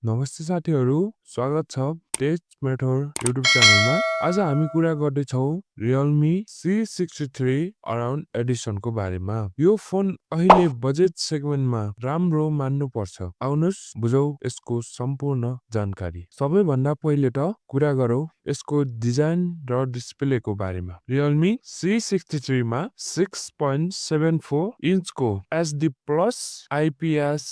नमस्ते साथीहरु, स्वागत छ टेक मेथड युट्युब च्यानलमा। आज हामी कुरा गर्दै छौं Realme C63 अराउन्ड एडिसनको बारेमा। यो फोन अहिले बजेट सेगमेन्टमा राम्रो मान्नु पर्छ। आउनुस् बुझौ यसको सम्पूर्ण जानकारी। सबैभन्दा पहिले त कुरा गरौँ यसको डिजाइन र डिस्प्लेको बारेमा। Realme C63 मा 6.74 इन्चको HD plus IPS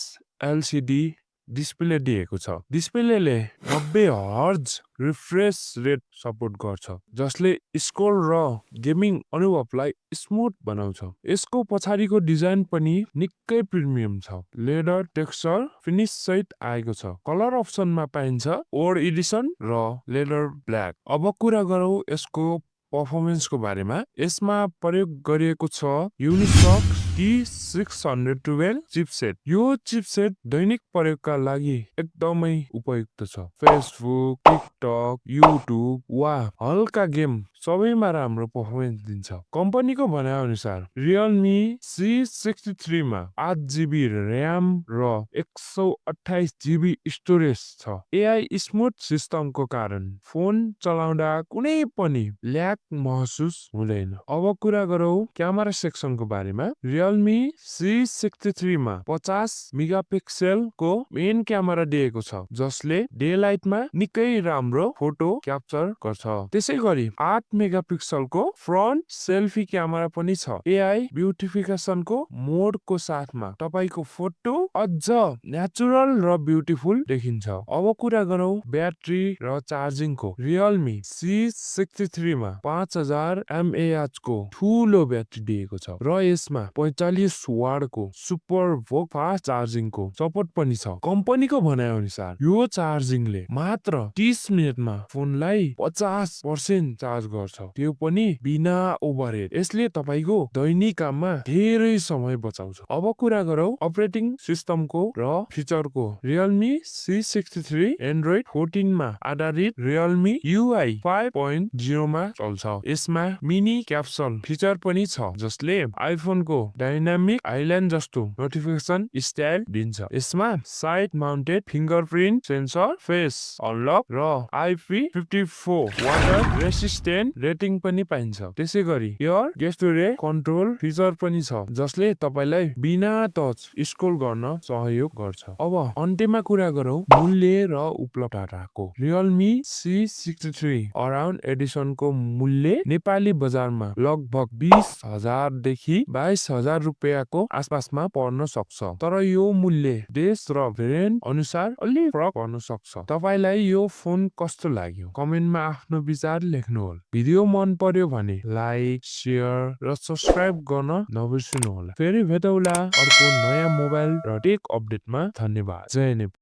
LCD display दिएको छ। डिस्प्लेले 90 हर्ज रिफ्रेश रेट सपोर्ट गर्छ, जसले स्क्रोल र गेमिङ अनुभवलाई स्मुथ बनाउँछ। यसको पछाडिको डिजाइन पनि निकै प्रिमियम छ। लेदर टेक्सचर फिनिश सहित आएको छ। कलर अप्सनमा पाइन्छ ओल्ड एडिसन र लेदर ब्ल्याक। अब कुरा गरौँ यसको पर्फर्मेन्सको बारेमा। यसमा प्रयोग गरिएको छ युनिसक T612 चिपसेट। यो चिपसेट दैनिक प्रयोगका लागि एकदमै उपयुक्त छ। फेसबुक, टिकटक, युट्युब वा हल्का गेम सबैमा राम्रो पर्फर्मेन्स दिन्छ। कम्पनीको भनाइ अनुसार Realme C63 मा 8GB RAM र 128GB स्टोरेज छ। AI स्मुथ सिस्टमको कारण फोन चलाउँदा कुनै पनि ल्याग महसुस हुँदैन। अब कुरा गरौँ क्यामेरा सेक्सनको बारेमा। Realme C63 मा 50 मेगापिक्सेलको मेन क्यामेरा दिएको छ, जसले डे लाइटमा निकै राम्रो फोटो क्याप्चर गर्छ। त्यसैगरी 8 मेगापिक्सलको फ्रन्ट सेल्फी क्यामेरा पनि छ। AI ब्युटिफिकेसनको मोडको साथमा तपाईको फोटो अझ नेचुरल र ब्युटिफुल देखिन्छ। अब कुरा गरौँ ब्याट्री र चार्जिङको। Realme C63 मा 5000 mAh को ठूलो ब्याट्री दिएको छ र यसमा 45 वाटको सुपर फास्ट चार्जिङको सपोर्ट पनि छ। कम्पनीको भनाइ अनुसार यो चार्जिङले मात्र 30 मिनेटमा फोनलाई 50% चार्ज गर्छ, त्यो पनि बिना ओभरहेड। यसले तपाईको दैनिक काममा धेरै समय बचाउँछ। अब कुरा गरौँ अपरेटिङ सिस्टमको र फिचरको। Realme C63 एन्ड्रोइड 14 मा आधारित Realme UI 5.0 मा चल्छ। यसमा मिनी क्याप्सन फिचर पनि छ, जसले आइफोनको डाइनामिक आइल्यान्ड जस्तो नोटिफिकेसन स्टाइल दिन्छ। यसमा side mounted fingerprint sensor, face unlock र IP54 वाटर रेसिस्टेन्ट रेटिङ पनि पाइन्छ। त्यसैगरी एयर गेस्टुरे कन्ट्रोल फिचर पनि छ, जसले तपाईलाई बिना टच स्क्रोल गर्न सहयोग गर्छ। अब अन्त्यमा कुरा गरौँ मूल्य र उपलब्धताको। Realme C63 अराउन्ड एडिसनको मूल्य नेपाली बजारमा लगभग 20,000 देखि 22,000 रुपैयाँको आसपासमा पर्न सक्छ। तर यो मूल्य देश र भेरिएन्ट अनुसार अलि फरक पर्न सक्छ। तपाईलाई यो फोन कस्तो लाग्यो कमेन्टमा आफ्नो विचार लेख्नुहोला। भिडियो मन पर्यो भने लाइक, शेयर र सब्स्क्राइब गर्न नबिर्सनुहोला। फेरि भेटौला अर्को नयाँ मोबाइल र टेक अपडेटमा। धन्यवाद। जय नेपाल।